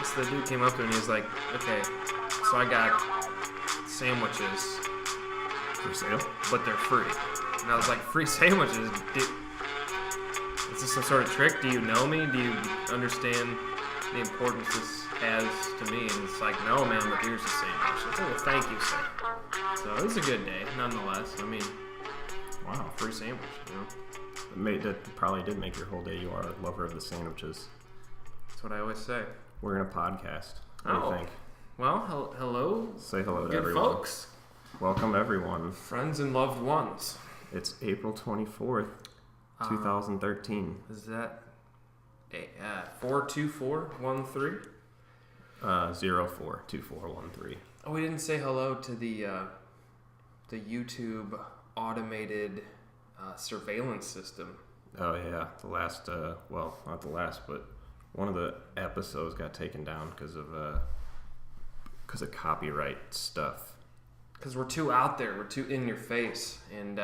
So the dude came up to me and he was like, okay, so I got sandwiches For sale? but they're free. And I was like, free sandwiches? Dude, is this some sort of trick? Do you know me? Do you understand the importance this has to me? And it's like, no, man, but here's the sandwich. It's like, well, thank you, sir. So it was a good day, nonetheless. I mean, wow, free sandwich, you know? That probably did make your whole day. You are a lover of the sandwiches. That's what I always say. We're in a podcast. What do you think? Well, hello. Say hello to good everyone. Folks. Welcome, everyone. Friends and loved ones. It's April 24th, 2013. Is that 42413? 042413. Oh, we didn't say hello to the YouTube automated surveillance system. Oh, yeah. The last, well, not the last, but one of the episodes got taken down because of copyright stuff. Because we're too out there. We're too in your face. And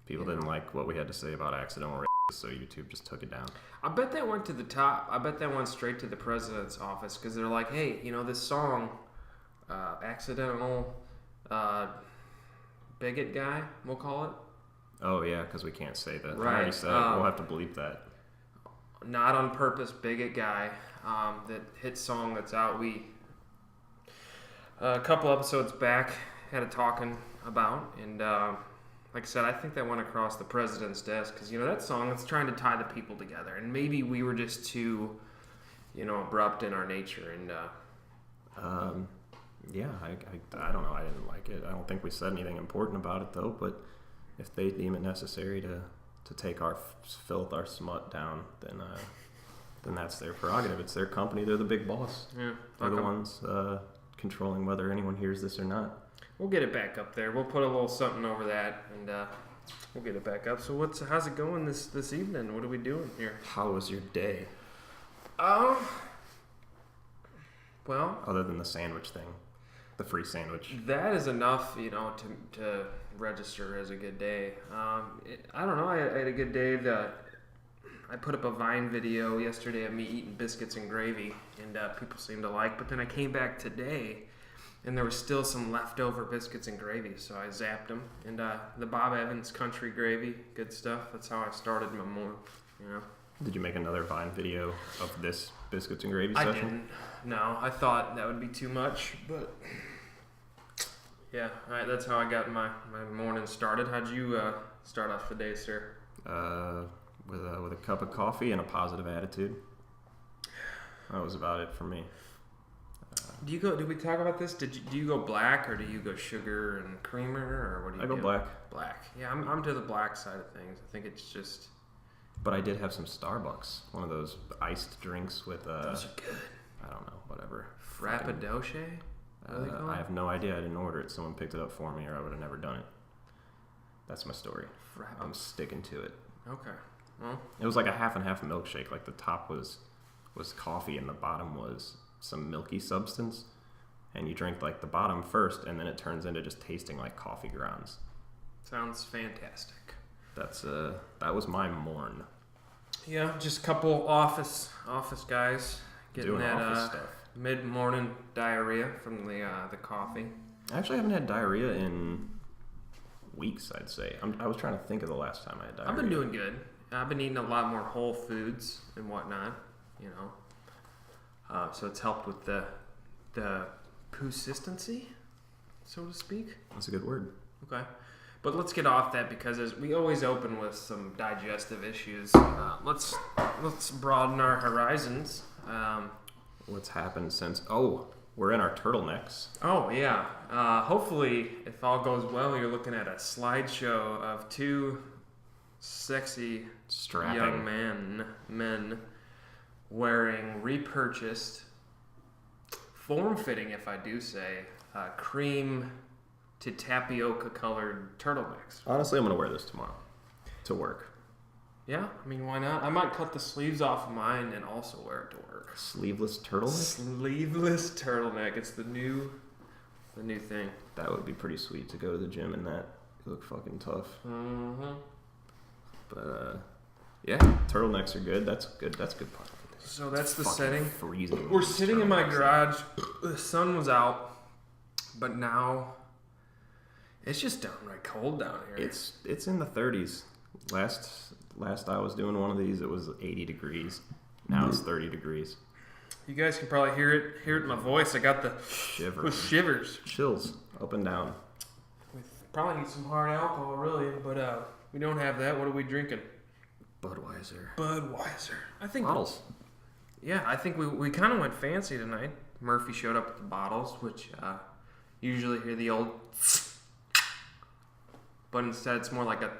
people didn't like what we had to say about accidental rape, so YouTube just took it down. I bet that went to the top. I bet that went straight to the president's office because they're like, hey, you know, this song, accidental bigot guy, we'll call it. Oh, yeah, because we can't say that. Right. I already said it. We'll have to bleep that. Not on purpose bigot guy, that hit song that's out. We, a couple episodes back, had a talking about, and like I said, I think that went across the president's desk because, you know, that song, it's trying to tie the people together, and maybe we were just too, you know, abrupt in our nature, and yeah, I don't know. I didn't like it. I don't think we said anything important about it, though, but if they deem it necessary to take our filth, our smut down, then that's their prerogative. It's their company. They're the big boss. yeah, They're the ones controlling whether anyone hears this or not. We'll get it back up there. We'll put a little something over that, and we'll get it back up. So how's it going this evening? What are we doing here? How was your day? Well, Other than the sandwich thing, the free sandwich. that is enough, you know, to register as a good day. I don't know. I had a good day. I put up a Vine video yesterday of me eating biscuits and gravy, and people seemed to like. But then I came back today, and there was still some leftover biscuits and gravy, so I zapped them. And the Bob Evans country gravy, good stuff. That's how I started my morning. You know. Did you make another Vine video of this biscuits and gravy I session? didn't. No, I thought that would be too much, but yeah. All right, that's how I got my morning started. How'd you start off the day, sir? With a cup of coffee and a positive attitude. That was about it for me. Did we talk about this? Do you go black or do you go sugar and creamer or what do you do? I go black. Black. Yeah, I'm to the black side of things. I think it's just. But I did have some Starbucks, one of those iced drinks with Those are good. I don't know, whatever. Frappadoche? I have no idea. I didn't order it. Someone picked it up for me, or I would have never done it. That's my story. I'm sticking to it. Okay. Well, it was like a half and half milkshake. Like the top was coffee and the bottom was some milky substance. And you drink like the bottom first, and then it turns into just tasting like coffee grounds. sounds fantastic. That was my morn. Yeah, just a couple office guys getting Doing that office stuff. mid-morning diarrhea from the coffee. I actually haven't had diarrhea in weeks, I'd say. I was trying to think of the last time I had diarrhea. I've been doing good. I've been eating a lot more whole foods and whatnot, you know. So it's helped with the consistency, so to speak. That's a good word. Okay. But let's get off that because as we always open with some digestive issues. Let's broaden our horizons. What's happened since? Oh, we're in our turtlenecks. Oh, yeah. Hopefully, if all goes well, you're looking at a slideshow of two sexy Strapping. young men wearing repurchased, form-fitting, if I do say, cream to tapioca colored turtlenecks. Honestly, I'm going to wear this tomorrow to work. Yeah, I mean, why not? I might cut the sleeves off of mine and also wear it to work. Sleeveless turtleneck? Sleeveless turtleneck. It's the new thing. That would be pretty sweet to go to the gym in that. You look fucking tough. Mm-hmm. But, yeah, turtlenecks are good. That's good. That's a good part of this. So that's the Fucking setting. freezing. We're sitting in my garage. The sun was out, but now it's just downright cold down here. It's in the 30s. Last I was doing one of these, it was 80 degrees. Now it's 30 degrees. You guys can probably hear it in my voice. I got the shivers. Chills up and down. We probably need some hard alcohol, really, but we don't have that. What are we drinking? Budweiser. I think Bottles. Yeah, I think we kind of went fancy tonight. Murphy showed up with the bottles, which usually hear the old, but instead it's more like a.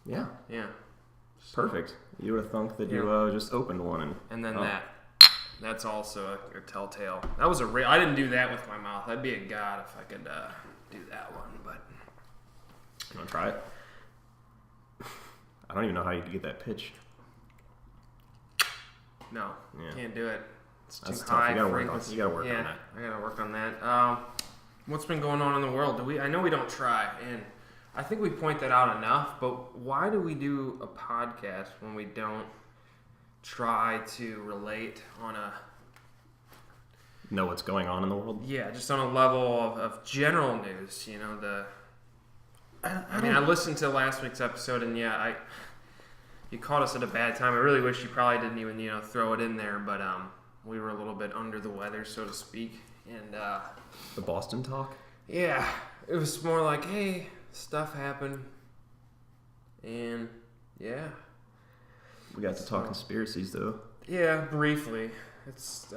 Yeah. Yeah. Perfect. You would have thunk that you just opened one and then that's also a telltale. That was I didn't do that with my mouth. I'd be a god if I could do that one, but. You want to try it? I don't even know how you get that pitch. No, can't do it. It's too That's high. tough. You gotta work on that. I gotta work on that. What's been going on in the world? I know we don't try, and I think we point that out enough, but why do we do a podcast when we don't try to relate on a... Know what's going on in the world? Yeah, just on a level of general news, you know, I listened to last week's episode, and you caught us at a bad time. I really wish you probably didn't even, throw it in there, but we were a little bit under the weather, so to speak, and... The Boston talk? Yeah, it was more like, hey... Stuff happened, and yeah. We got to talk conspiracies, though. Yeah, briefly. It's.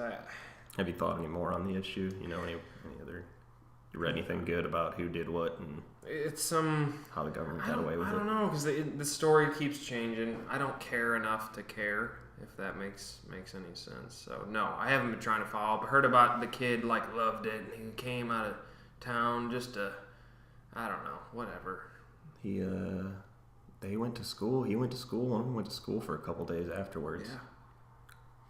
Have you thought any more on the issue? Any other? You read anything good about who did what and? It's how the government got away with it. I don't know, because the story keeps changing. I don't care enough to care, if that makes any sense. So no, I haven't been trying to follow up. I heard about the kid loved it. He came out of town just to. I don't know, whatever. They went to school. He went to school. One of them went to school for a couple days afterwards. Yeah.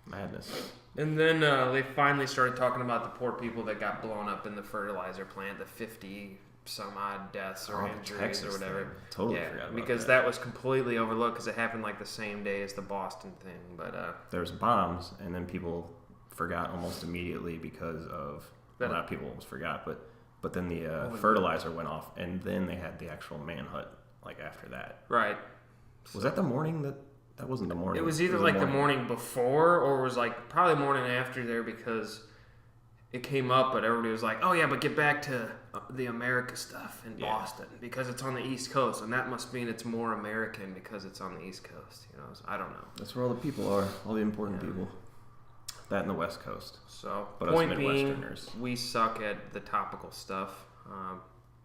Madness. And then they finally started talking about the poor people that got blown up in the fertilizer plant, the 50 some odd deaths or injuries Texas or whatever. Thing. Totally forgot about because that was completely overlooked because it happened the same day as the Boston thing. But there's bombs, and then people forgot almost immediately because of not people almost forgot, but then the fertilizer went off, and then they had the actual manhunt after that. Right. Was that the morning that wasn't the morning? It was either the morning before or it was probably morning after there because it came up, but everybody was like, oh yeah, but get back to the America stuff in Boston because it's on the East Coast, and that must mean it's more American because it's on the East Coast. I don't know. That's where all the people are, all the important people. That and the West Coast. So, but point being, we suck at the topical stuff.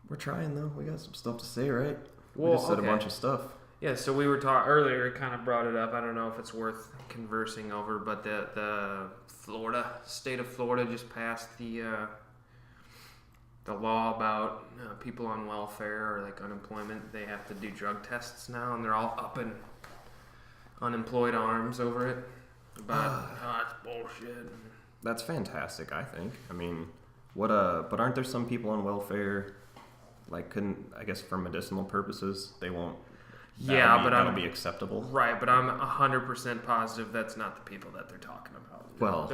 We're trying, though. We got some stuff to say, right? Well, we just said a bunch of stuff. Yeah, so we were talking earlier, kind of brought it up. I don't know if it's worth conversing over, but the state of Florida just passed the law about people on welfare or unemployment. They have to do drug tests now, and they're all up in unemployed arms over it. But it's bullshit. That's fantastic, I think. I mean, but aren't there some people on welfare, I guess for medicinal purposes, they won't. That'll be acceptable. Right, but I'm 100% positive that's not the people that they're talking about. Well,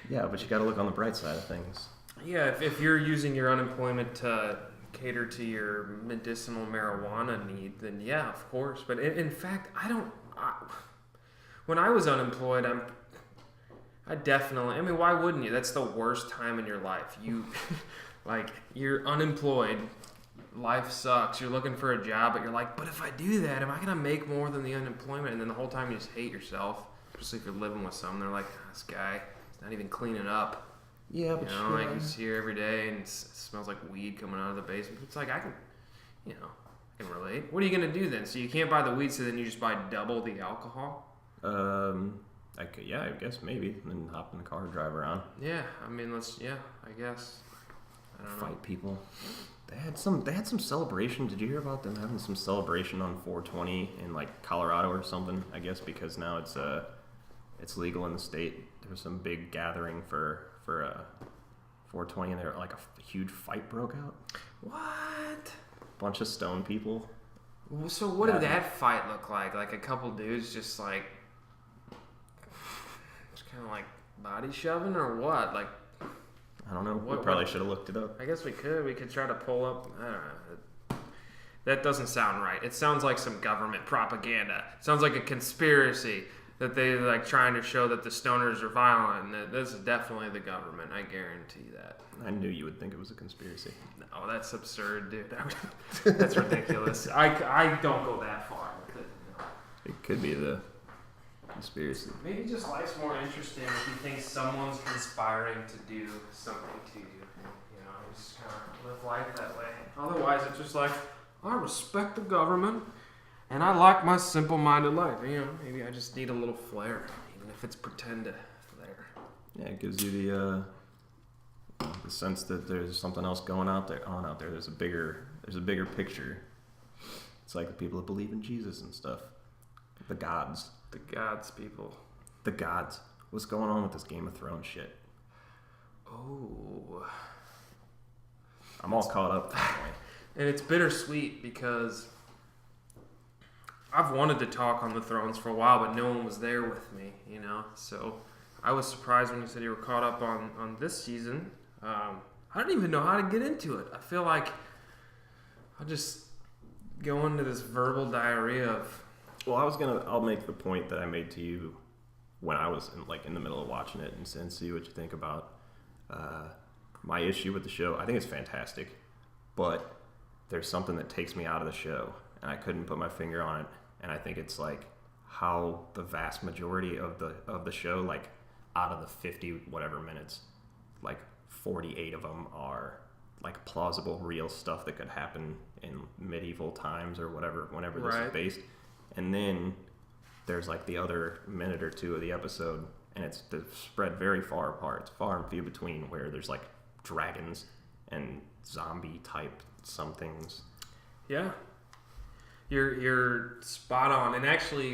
yeah, but you got to look on the bright side of things. Yeah, if you're using your unemployment to cater to your medicinal marijuana need, then yeah, of course. But in fact, when I was unemployed, I definitely, why wouldn't you? That's the worst time in your life. You're unemployed, life sucks, you're looking for a job, but you're but if I do that, am I going to make more than the unemployment? And then the whole time you just hate yourself, especially if you're living with someone. They're this guy, he's not even cleaning up. Yeah, but he's here every day and it smells like weed coming out of the basement. It's I can relate. What are you going to do then? So you can't buy the weed, so then you just buy double the alcohol? I guess maybe. And then hop in the car, drive around. Yeah, I guess. I don't know. Fight people. They had some celebration. Did you hear about them having some celebration on 420 in Colorado or something? I guess because now it's legal in the state. There was some big gathering for 420, and there a huge fight broke out. What? Bunch of stone people. So what did that fight look like? A couple dudes just body shoving or what? Like, I don't know. We probably should have looked it up. I guess we could. We could try to pull up. I don't know. That doesn't sound right. It sounds like some government propaganda. It sounds like a conspiracy that they like trying to show that the stoners are violent. And this is definitely the government. I guarantee that. I knew you would think it was a conspiracy. No, that's absurd, dude. That's ridiculous. I don't go that far with it. It could be the conspiracy. Maybe just life's more interesting if you think someone's conspiring to do something to you. You know, just kind of live life that way. Otherwise, it's just like, I respect the government, and I like my simple-minded life. You know, maybe I just need a little flair, even if it's pretend flair. Yeah, it gives you the sense that there's something else going out there. There's a bigger picture. It's like the people that believe in Jesus and stuff. The gods. The gods, people. The gods. What's going on with this Game of Thrones shit? Oh. I'm all caught up that way. And it's bittersweet because I've wanted to talk on the Thrones for a while, but no one was there with me, you know? So I was surprised when you said you were caught up on this season. I don't even know how to get into it. I feel like I'll just go into this verbal diarrhea of... Well, I'll make the point that I made to you when I was in the middle of watching it and see what you think about my issue with the show. I think it's fantastic, but there's something that takes me out of the show, and I couldn't put my finger on it. And I think it's like how the vast majority of the show, like out of the 50 whatever minutes, like 48 of them are like plausible, real stuff that could happen in medieval times or whenever this is based. And then there's like the other minute or two of the episode, and it's spread very far apart. It's far and few between where there's like dragons and zombie type somethings. Yeah. You're spot on. And actually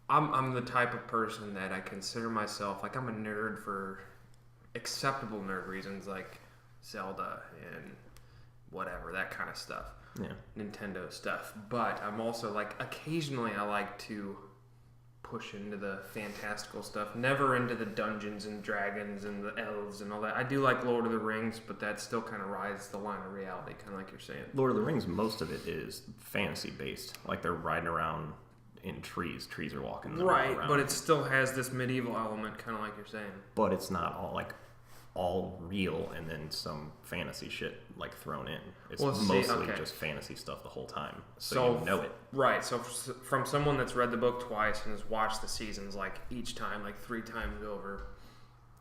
I'm the type of person that I consider myself like I'm a nerd for acceptable nerd reasons, like Zelda and whatever, that kind of stuff. Yeah. Nintendo stuff. But I'm also like occasionally I like to push into the fantastical stuff, never into the Dungeons and Dragons and the elves and all that. I do like Lord of the Rings, but that still kind of rides the line of reality, kind of like you're saying. Lord of the Rings, most of it is fantasy based. Like they're riding around in trees. Trees are walking right, around. But it still has this medieval element, kind of like you're saying. But it's not all real and then some fantasy shit like thrown in. It's mostly just fantasy stuff the whole time. So you know it. Right. So from someone that's read the book twice and has watched the seasons like each time, like 3 times over,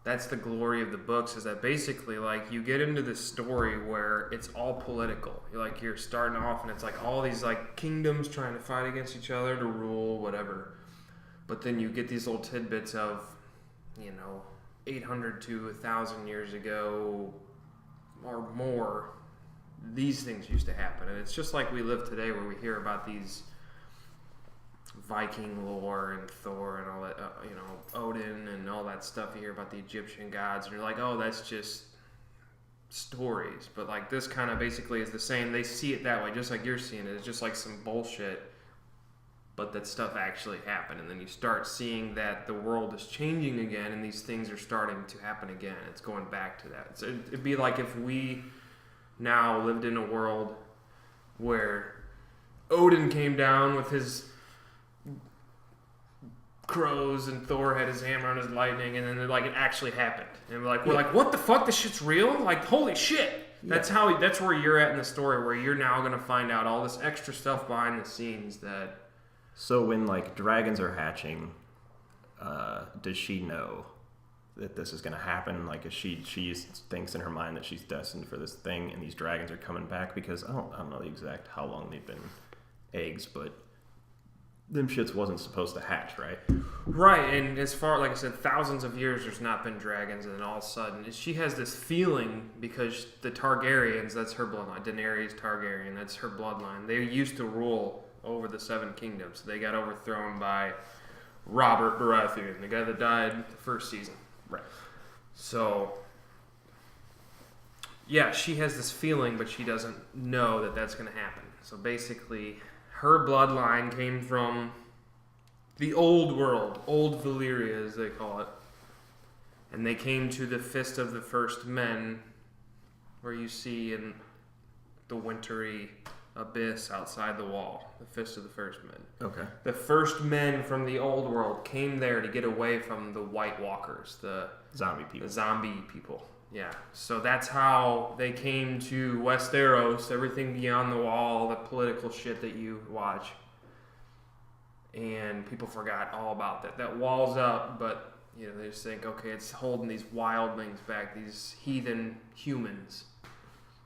that's the glory of the books, is that basically like you get into this story where it's all political. You're starting off and it's like all these like kingdoms trying to fight against each other to rule, whatever. But then you get these little tidbits of, 800 to 1,000 years ago or more, these things used to happen. And it's just like we live today, where we hear about these Viking lore and Thor and all that, Odin and all that stuff. You hear about the Egyptian gods, and you're like, oh, that's just stories. But like this kind of basically is the same. They see it that way, just like you're seeing it. It's just like some bullshit, but that stuff actually happened. And then you start seeing that the world is changing again, and these things are starting to happen again. It's going back to that. So it'd be like if we now lived in a world where Odin came down with his crows and Thor had his hammer and his lightning, and then it actually happened. And we're like, what the fuck? This shit's real? Like, holy shit. Yeah. That's where you're at in the story, where you're now going to find out all this extra stuff behind the scenes that... So when dragons are hatching, does she know that this is going to happen? Like, is she thinks in her mind that she's destined for this thing, and these dragons are coming back? Because I don't know the exact how long they've been eggs, but them shits wasn't supposed to hatch, right? Right, and as far, like I said, thousands of years there's not been dragons, and then all of a sudden she has this feeling, because the Targaryens, that's her bloodline, Daenerys Targaryen, that's her bloodline. They used to rule over the 7 kingdoms. They got overthrown by Robert Baratheon, the guy that died the first season. Right. So, yeah, she has this feeling, but she doesn't know that that's going to happen. So basically, her bloodline came from the old world, old Valyria as they call it. And they came to the Fist of the First Men, where you see in the wintry abyss outside the wall, the Fist of the First Men. Okay. The first men from the old world came there to get away from the White Walkers, the Zombie people. The zombie people. Yeah. So that's how they came to Westeros, everything beyond the wall, the political shit that you watch. And people forgot all about that. That wall's up, but they just think, okay, it's holding these wildlings back, these heathen humans.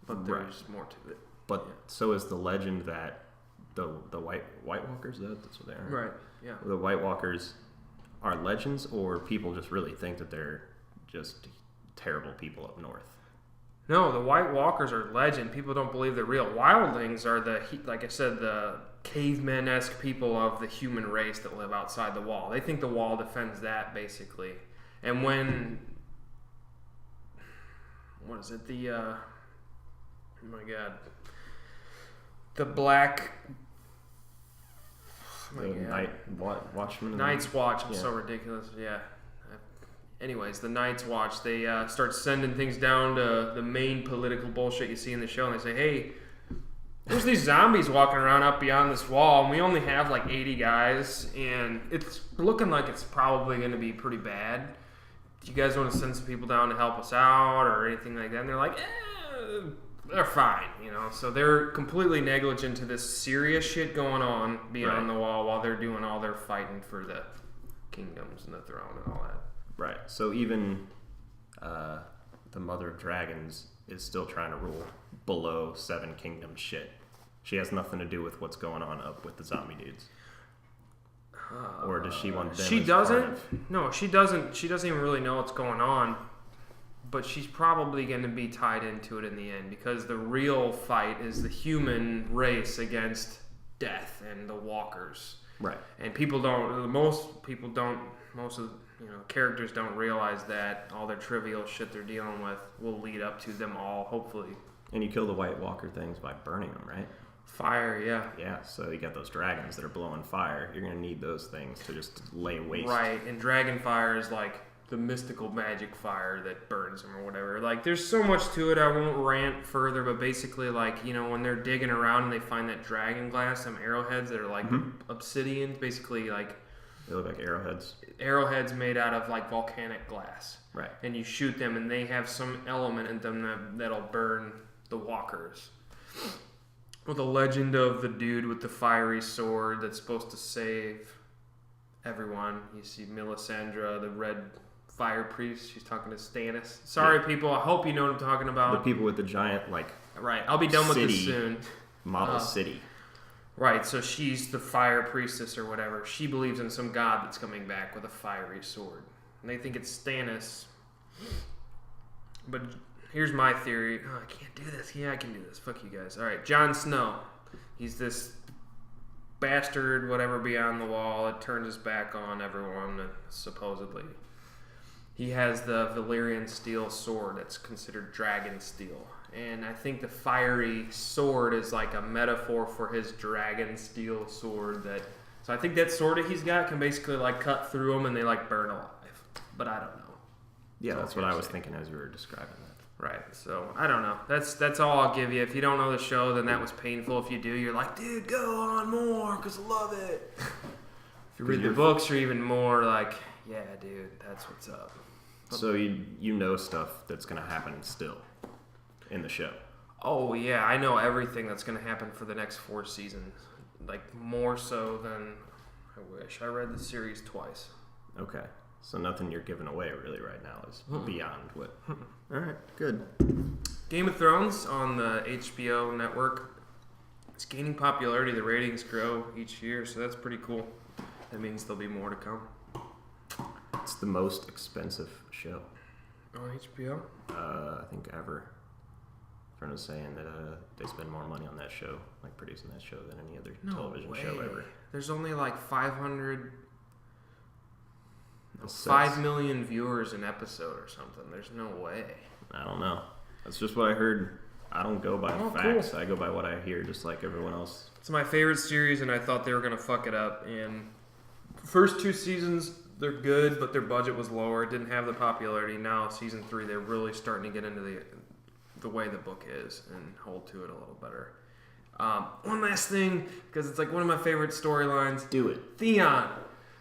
But there's more to it. But so is the legend that the White Walkers, that's what they are. Right. Yeah. The White Walkers are legends, or people just really think that they're just terrible people up north? No, the White Walkers are legend. People don't believe they're real. Wildlings are like I said, the caveman-esque people of the human race that live outside the wall. They think the wall defends that, basically. And when... What is it? Oh my god. The Black... Watchmen? Night's Watch. I'm so ridiculous. Yeah. Anyways, the Night's Watch, they start sending things down to the main political bullshit you see in the show, and they say, hey, there's these zombies walking around up beyond this wall, and we only have like 80 guys, and it's looking like it's probably going to be pretty bad. Do you guys want to send some people down to help us out or anything like that? And they're like, they're fine, So they're completely negligent to this serious shit going on beyond the wall while they're doing all their fighting for the kingdoms and the throne and all that. Right. So even the Mother of Dragons is still trying to rule below Seven Kingdoms shit. She has nothing to do with what's going on up with the zombie dudes. Or does she want them? She doesn't. No, she doesn't. She doesn't even really know what's going on. But she's probably going to be tied into it in the end, because the real fight is the human race against death and the walkers. Right. And most of characters don't realize that all their trivial shit they're dealing with will lead up to them all, hopefully. And you kill the White Walker things by burning them, right? Fire, yeah. Yeah, so you got those dragons that are blowing fire. You're going to need those things to just lay waste. Right, and dragon fire is like the mystical magic fire that burns them or whatever. Like, there's so much to it, I won't rant further, but basically, like, when they're digging around and they find that dragon glass, some arrowheads that are like obsidian, basically like... They look like arrowheads. Arrowheads made out of like volcanic glass. Right. And you shoot them and they have some element in them that'll burn the walkers. Well, the legend of the dude with the fiery sword that's supposed to save everyone. You see Melisandre, the red fire priest. She's talking to Stannis. Sorry, people. I hope you know what I'm talking about. The people with the giant, Right. I'll be done with this soon. Model city. Right, so she's the fire priestess or whatever. She believes in some god that's coming back with a fiery sword. And they think it's Stannis. But here's my theory. Oh, I can't do this. Yeah, I can do this. Fuck you guys. All right, Jon Snow. He's this bastard, whatever, beyond the wall. It turns his back on everyone, supposedly. He has the Valyrian steel sword that's considered dragon steel. And I think the fiery sword is like a metaphor for his dragon steel sword. So I think that sword that he's got can basically like cut through them and they like burn alive. But I don't know. Yeah, that's what I was thinking as you were describing that. Right. So I don't know. That's all I'll give you. If you don't know the show, then that was painful. If you do, you're like, dude, go on more because I love it. If you read the books, you're even more like, yeah, dude, that's what's up. So you know stuff that's going to happen still in the show. Oh, yeah. I know everything that's going to happen for the next 4 seasons. Like, more so than I wish. I read the series twice. Okay. So nothing you're giving away really right now is beyond what... All right. Good. Game of Thrones on the HBO network. It's gaining popularity. The ratings grow each year, so that's pretty cool. That means there'll be more to come. It's the most expensive show. On HBO? I think ever. Friend was saying that they spend more money on that show, like producing that show, than any other television show ever. There's only like 5 million viewers an episode or something. There's no way. I don't know. That's just what I heard. I don't go by facts. Cool. I go by what I hear, just like everyone else. It's my favorite series, and I thought they were going to fuck it up, and First 2 seasons, they're good, but their budget was lower. It didn't have the popularity. Now, season 3, they're really starting to get into the way the book is and hold to it a little better. One last thing, because it's like one of my favorite storylines. Do it. Theon,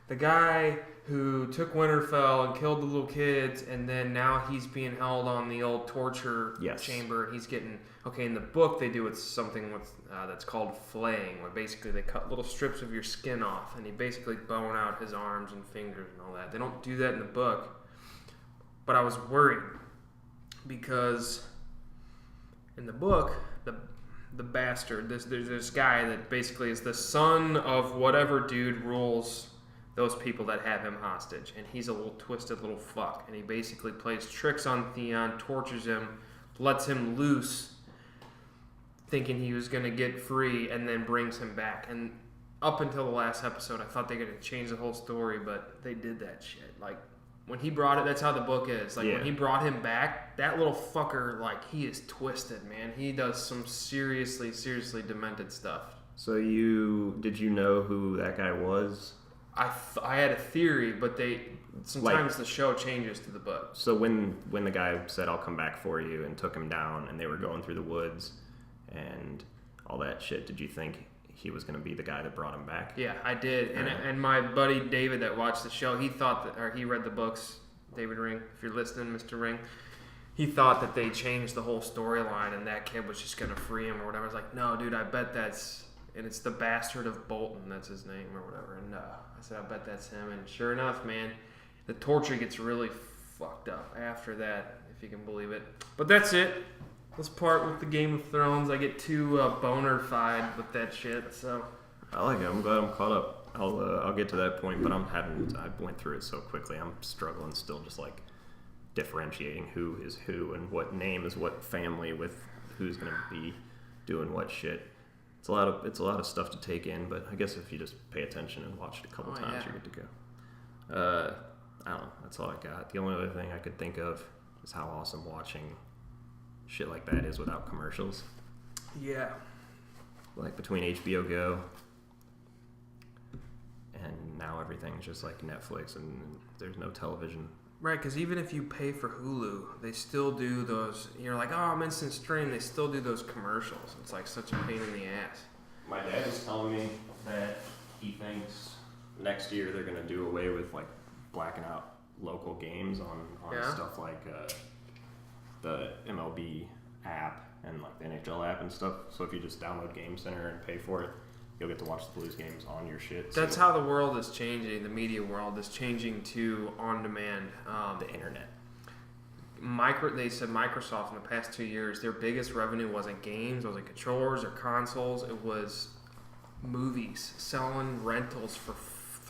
the guy who took Winterfell and killed the little kids, and then now he's being held on the old torture chamber. He's getting in the book they do something that's called flaying, where basically they cut little strips of your skin off, and he basically bone out his arms and fingers and all that. They don't do that in the book, but I was worried because in the book the bastard, there's this guy that basically is the son of whatever dude rules those people that have him hostage, and he's a little twisted little fuck, and he basically plays tricks on Theon, tortures him, lets him loose, thinking he was going to get free, and then brings him back. And up until the last episode, I thought they were going to change the whole story, but they did that shit. Like, when he brought it, that's how the book is. Like, when he brought him back, that little fucker, like, he is twisted, man. He does some seriously demented stuff. So did you know who that guy was? I had a theory, but sometimes the show changes to the book. So when the guy said, "I'll come back for you," and took him down, and they were going through the woods and all that shit, did you think he was going to be the guy that brought him back? Yeah, I did. And my buddy David that watched the show, he thought that, or he read the books, David Ring, if you're listening, Mr. Ring, he thought that they changed the whole storyline and that kid was just going to free him or whatever. I was like, no, dude, I bet and it's the bastard of Bolton, that's his name or whatever. And I said, I bet that's him. And sure enough, man, the torture gets really fucked up after that, if you can believe it. But that's it. Let's part with the Game of Thrones. I get too boner-fied with that shit, so. I like it. I'm glad I'm caught up. I'll get to that point, but I went through it so quickly. I'm struggling still, just like differentiating who is who and what name is what family with who's going to be doing what shit. It's a lot of stuff to take in, but I guess if you just pay attention and watch it a couple times, you're good to go. I don't know. That's all I got. The only other thing I could think of is how awesome watching shit like that is without commercials. Yeah. Like between HBO Go and now everything's just like Netflix and there's no television. Right, because even if you pay for Hulu, they still do those. You're like, oh, I'm instant stream. They still do those commercials. It's like such a pain in the ass. My dad was telling me that he thinks next year they're going to do away with like blacking out local games on stuff like the MLB app and like the NHL app and stuff. So if you just download Game Center and pay for it, you'll get to watch the Blues games on your shit. That's how the world is changing. The media world is changing to on-demand. The internet. They said Microsoft in the past 2 years, their biggest revenue wasn't games, wasn't controllers or consoles. It was movies, selling rentals for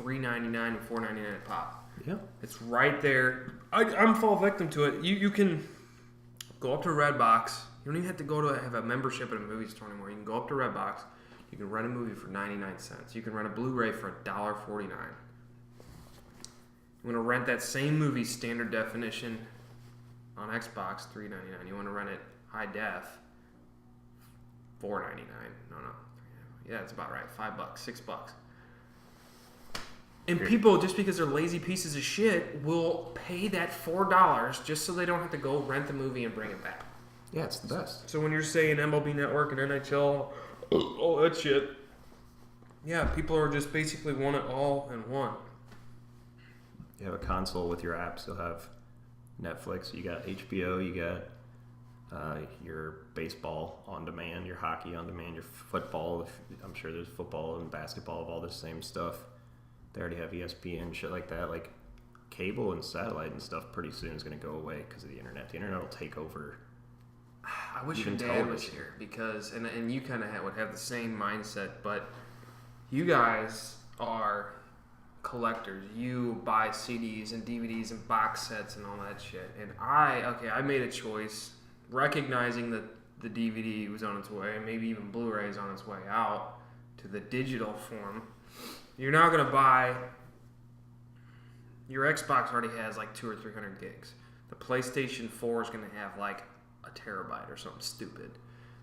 $3.99 and $4.99 a pop. Yeah. It's right there. I'm fall victim to it. You can go up to Redbox. You don't even have to go to have a membership at a movie store anymore. You can go up to Redbox. You can rent a movie for 99 cents. You can rent a Blu-ray for $1.49. You want to rent that same movie standard definition on Xbox, $3.99. You want to rent it high def, $4.99. No. Yeah, that's about right. $5, $6. And people, just because they're lazy pieces of shit, will pay that $4 just so they don't have to go rent the movie and bring it back. Yeah, it's the best. So when you're saying MLB Network and NHL, all that shit, yeah, people are just basically want it all in one. You have a console with your apps. You'll have Netflix. You got HBO. You got your baseball on demand, your hockey on demand, your football. I'm sure there's football and basketball of all the same stuff. They already have ESPN and shit like that. Like cable and satellite and stuff pretty soon is going to go away because of the internet. The internet will take over. I wish your dad was here because, and you kind of would have the same mindset, but you guys are collectors. You buy CDs and DVDs and box sets and all that shit. And I made a choice recognizing that the DVD was on its way and maybe even Blu-ray is on its way out to the digital form. You're now going to buy, your Xbox already has like 200 or 300 gigs. The PlayStation 4 is going to have like a terabyte or something stupid.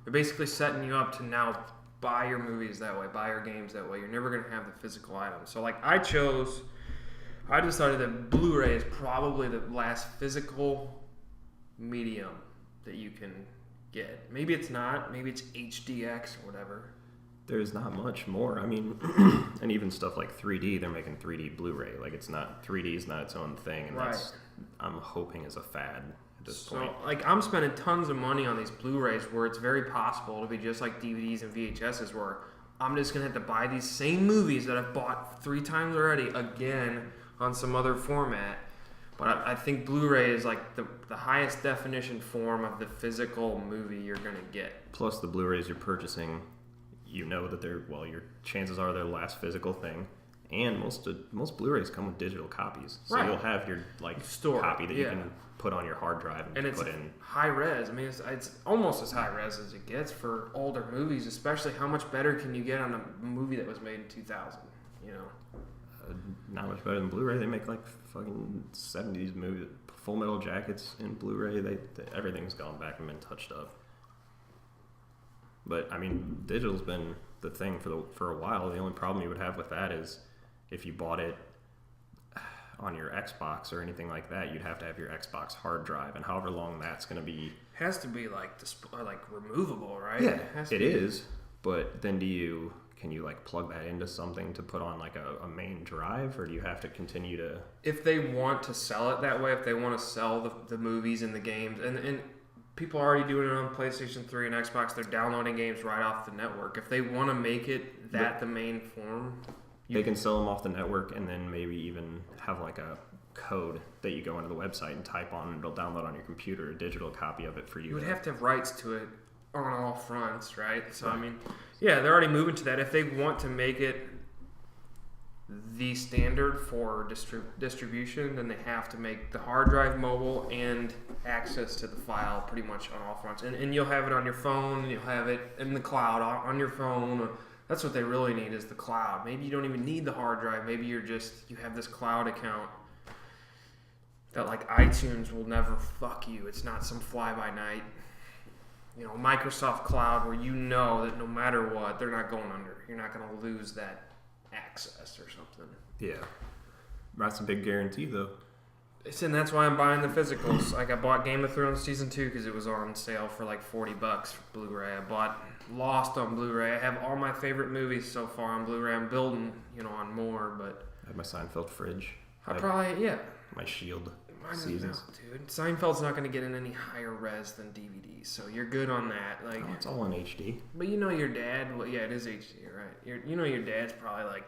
They're basically setting you up to now buy your movies that way, buy your games that way. You're never going to have the physical items. So, like, I decided that Blu-ray is probably the last physical medium that you can get. Maybe it's not. Maybe it's HDX or whatever. There's not much more. I mean, and even stuff like 3D, they're making 3D Blu-ray. Like, 3D is not its own thing, and that's, I'm hoping, is a fad at this point. So, like, I'm spending tons of money on these Blu-rays where it's very possible to be just like DVDs and VHSs, where I'm just going to have to buy these same movies that I've bought 3 times already again on some other format. But I think Blu-ray is like the highest definition form of the physical movie you're going to get. Plus, the Blu-rays you're purchasing, you know that your chances are they're the last physical thing. And most Blu-rays come with digital copies. So you'll have your copy that you can put on your hard drive and it's put in. High res. I mean, it's almost as high res as it gets for older movies, especially how much better can you get on a movie that was made in 2000, you know? Not much better than Blu-ray. They make like fucking 70s movies, Full Metal Jackets in Blu-ray. Everything's gone back and been touched up. But I mean, digital's been the thing for a while. The only problem you would have with that is if you bought it on your Xbox or anything like that, you'd have to have your Xbox hard drive, and however long that's going to be. Has to be like removable, right? Yeah, it is. But then can you like plug that into something to put on like a main drive, or do you have to continue to? If they want to sell it that way, if they want to sell the movies and the games, and people are already doing it on PlayStation 3 and Xbox, they're downloading games right off the network. If they want to make it the main form, they can sell them off the network, and then maybe even have like a code that you go into the website and type on, and it'll download on your computer a digital copy of it for you. You would have to have rights to it on all fronts, right? So, I mean, yeah, they're already moving to that. If they want to make it the standard for distribution, then they have to make the hard drive mobile and access to the file pretty much on all fronts. And you'll have it on your phone, and you'll have it in the cloud on your phone. That's what they really need, is the cloud. Maybe you don't even need the hard drive. Maybe you have this cloud account that like iTunes will never fuck you. It's not some fly-by-night, Microsoft Cloud where you know that no matter what, they're not going under. You're not going to lose that access or something. Yeah. That's a big guarantee, though. And that's why I'm buying the physicals. Like, I bought Game of Thrones Season 2 because it was on sale for like $40 for Blu-ray. I bought Lost on Blu-ray. I have all my favorite movies so far on Blu-ray. I'm building, on more, but... I have my Seinfeld fridge. My Shield seasons. No, dude. Seinfeld's not going to get in any higher res than DVDs, so you're good on that. Like, it's all in HD. But your dad... Well, yeah, it is HD, right? Your dad's probably like,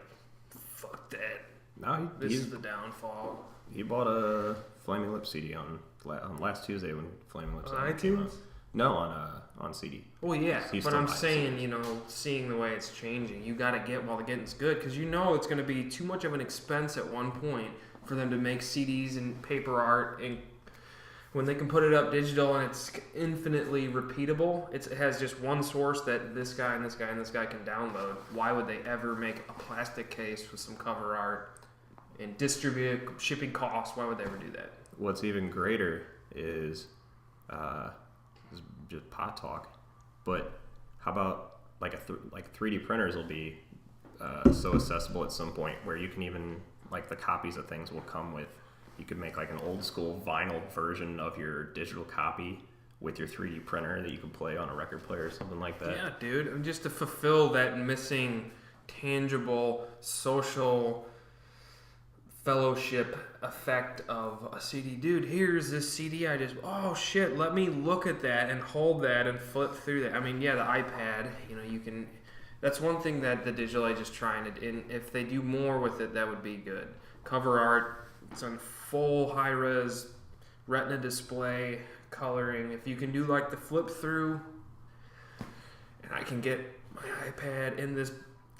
fuck that. No, this is the downfall. He bought a Flaming Lips CD on last Tuesday when Flaming Lips on iTunes? No, on CD. Well, yeah, but I'm saying, seeing the way it's changing, you got to get while the getting's good, because it's going to be too much of an expense at one point for them to make CDs and paper art, and when they can put it up digital and it's infinitely repeatable, it has just one source that this guy and this guy and this guy can download. Why would they ever make a plastic case with some cover art and distribute it, shipping costs? Why would they ever do that? What's even greater is just pot talk, but how about like 3D printers will be so accessible at some point where you can even, like, the copies of things will come with, you could make like an old school vinyl version of your digital copy with your 3D printer that you could play on a record player or something like that. Yeah, dude. And just to fulfill that missing tangible social fellowship effect of a CD. Dude, here's this CD oh shit, let me look at that and hold that and flip through that. I mean, yeah, the iPad, you can... That's one thing that the digital age is trying to... And if they do more with it, that would be good. Cover art, it's on full high-res retina display, coloring. If you can do like the flip through, and I can get my iPad in this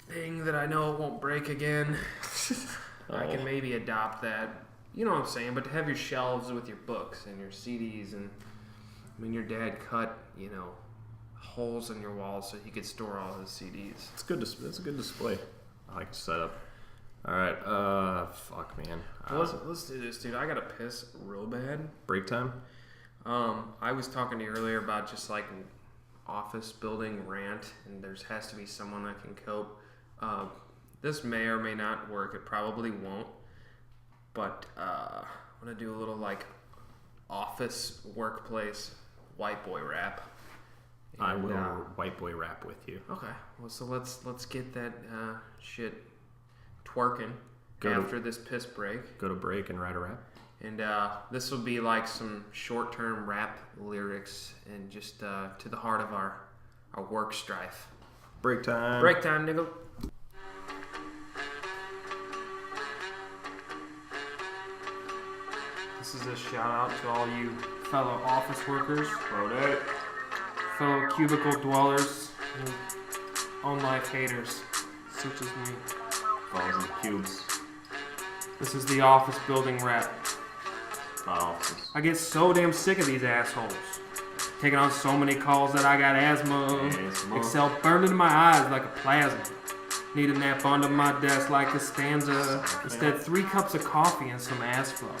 thing that I know it won't break again, I can maybe adopt that. You know what I'm saying? But to have your shelves with your books and your CDs, and your dad cut, holes in your walls so he could store all his CDs. It's good. It's a good display. I like the setup. All right. Fuck, man. Let's do this, dude. I gotta piss real bad. Break time. I was talking to you earlier about just like office building rant, and there has to be someone that can cope. This may or may not work. It probably won't. But I'm gonna do a little like office workplace white boy rap. And, I will white boy rap with you. Okay. Well, so let's get that shit twerking after this piss break. Go to break and write a rap. And this will be like some short-term rap lyrics and just to the heart of our work strife. Break time. Break time, nigga. This is a shout out to all you fellow office workers, fellow cubicle dwellers, and own life haters, such as me. Balls and cubes. This is the office building rap. Not offices. I get so damn sick of these assholes. Taking on so many calls that I got asthma. Excel burned into my eyes like a plasma. Need a nap under my desk like a stanza. Instead, 3 cups of coffee and some ass flow.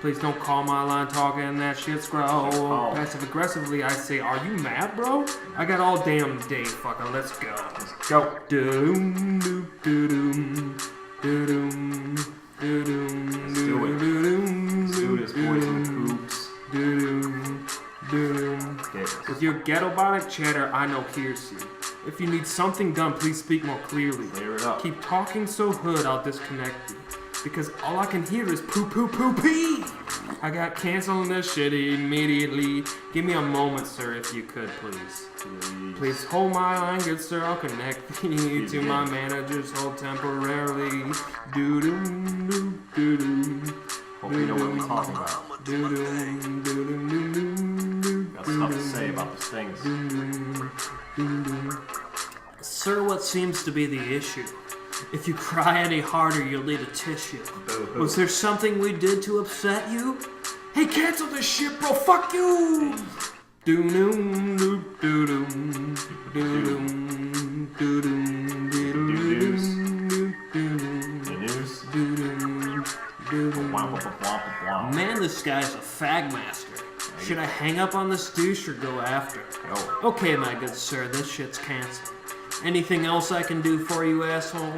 Please don't call my line talking that shit scroll. Passive aggressively, I say, are you mad, bro? I got all damn day, fucker. Let's go. Let's go. Doom, doom, doom, doom, doom, doom. Let's do it. Let's do this, boys and hoops. With your ghetto-bonic chatter, I know hears you. If you need something done, please speak more clearly. Clear it up. Keep talking so hood, I'll disconnect you. Because all I can hear is poo poo poo pee. I got canceling this shit immediately. Give me a moment, sir, if you could, please. Please hold my line, good sir. I'll connect you to my manager's hold temporarily. Doo doo doo doo doo. Hope you know what we're talking about. Doo doo doo doo doo. Got stuff to say about these things. Sir, what seems to be the issue? If you cry any harder, you'll need a tissue. Boo-hoo. Was there something we did to upset you? Hey, cancel this shit, bro. Fuck you. Doom doom doom doom doom doom doom. Man, this guy's a fag master. Should I hang up on this douche or go after? Okay, my good sir, this shit's canceled. Anything else I can do for you, asshole?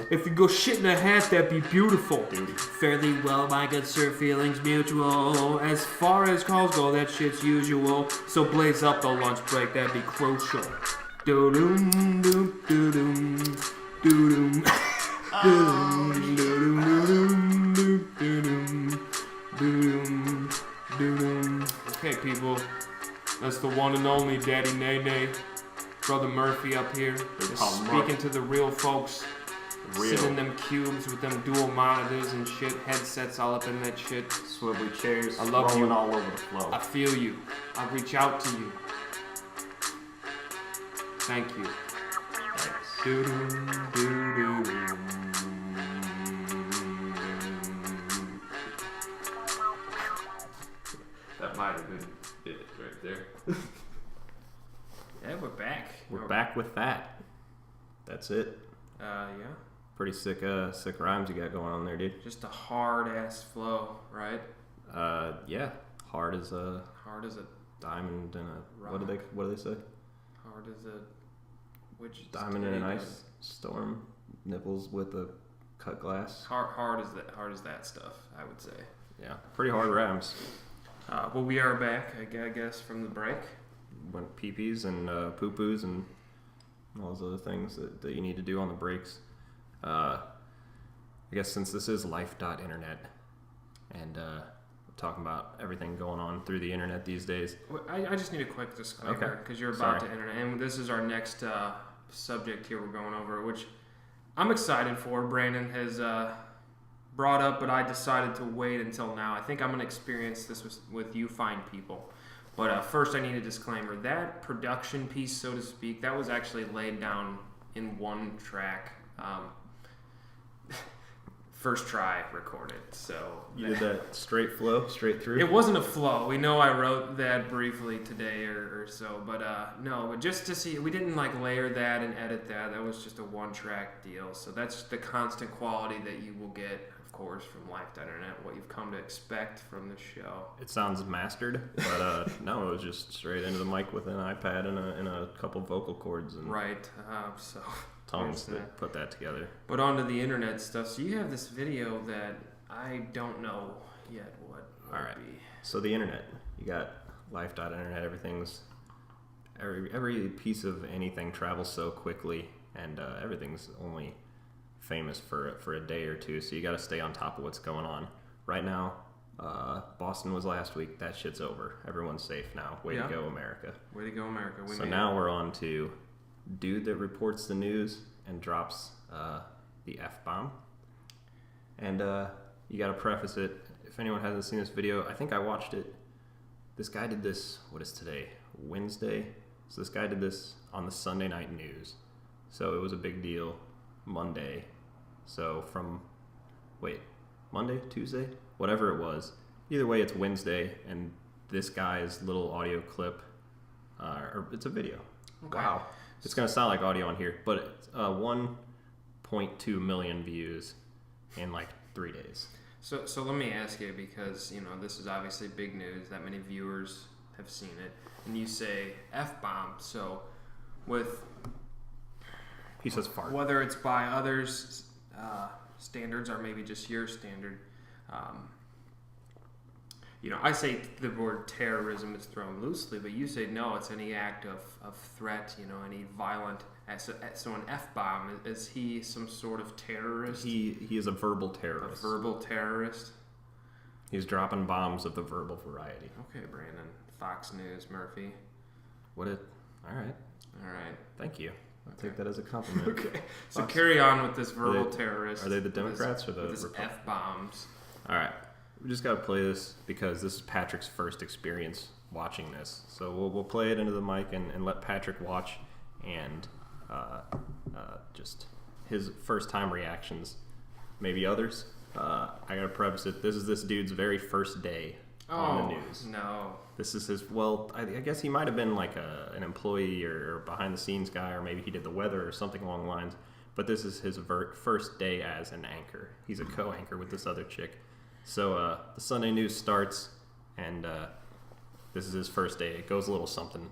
If you go shit in a hat, that'd be beautiful. Fare thee well, my good sir, feelings mutual. As far as calls go, that shit's usual. So blaze up the lunch break, that'd be crucial. Do-doom, do-doom, do-doom, do-doom, do-doom, do-doom, do-doom. Okay, people, that's the one and only Daddy Nay-Nay. Brother Murphy up here is speaking to the real folks. Sitting in them cubes with them dual monitors and shit, headsets all up in that shit. Swivelly chairs, I love you. all over the floor. I feel you. I reach out to you. Thank you. Thanks. Doo-doo-doo-doo. That might have been it right there. Yeah, we're back. We're back with that. That's it. Yeah. Pretty sick rhymes you got going on there, dude. Just a hard ass flow, right? Yeah. Hard as a diamond in a rock. what do they say? Hard as a which Diamond in an ice storm. Nipples with a cut glass. Hard as that stuff, I would say. Yeah. Pretty hard rhymes. Well, we are back, I guess, from the break. Went pee-pees and poo-poos and all those other things that you need to do on the breaks. I guess since this is lifeDOTinternet and we're talking about everything going on through the internet these days. I just need a quick disclaimer because you're about to enter, and this is our next subject here we're going over, which I'm excited for. Brandon has brought up, but I decided to wait until now. I think I'm going to experience this with you fine people. But first, I need a disclaimer. That production piece, so to speak, that was actually laid down in one track. first try recorded. So You did that straight flow, straight through? it wasn't a flow. We know I wrote that briefly today or so, but no, but just to see, we didn't like layer that and edit that. That was just a one-track deal. So that's the constant quality that you will get, of course, from lifeDOTinternet, what you've come to expect from this show. It sounds mastered, but no, it was just straight into the mic with an iPad and a couple vocal cords and Right. So tongues there's that put that together. But onto the internet stuff. So you have this video that I don't know yet what would All right. be. So the internet, you got life.internet. Everything's every piece of anything travels so quickly, and everything's only famous for a day or two. So you got to stay on top of what's going on. Right now, Boston was last week. That shit's over. Everyone's safe now. Way to go, America. Way to go, America. So now we're on to dude that reports the news and drops the F-bomb. And you got to preface it. If anyone hasn't seen this video, I think I watched it. This guy did this, what is today? Wednesday? So this guy did this on the Sunday night news. So it was a big deal Monday. So Monday, Tuesday? Whatever it was. Either way, it's Wednesday, and this guy's little audio clip, or it's a video. Okay. Wow. It's going to sound like audio on here, but it's 1.2 million views in like 3 days. So let me ask you, because this is obviously big news. That many viewers have seen it, and you say F-bomb. So with He says fart. whether it's by others' standards or maybe just your standard, I say the word terrorism is thrown loosely, but you say no, it's any act of threat, any violent. So an F-bomb, is he some sort of terrorist? He is a verbal terrorist. A verbal terrorist? He's dropping bombs of the verbal variety. Okay, Brandon. Fox News, Murphy. All right. Thank you. I'll take that as a compliment. Okay. So Fox. carry on with this verbal terrorist. Are they the Democrats or the with his Republicans? F-bombs? All right. We just got to play this because this is Patrick's first experience watching this. So we'll play it into the mic and let Patrick watch and just his first time reactions. Maybe others. I got to preface it. This is this dude's very first day on the news. No. This is his, I guess he might have been like an employee or behind the scenes guy, or maybe he did the weather or something along the lines. But this is his first day as an anchor. He's a co-anchor with this other chick. So the Sunday news starts, and this is his first day. It goes a little something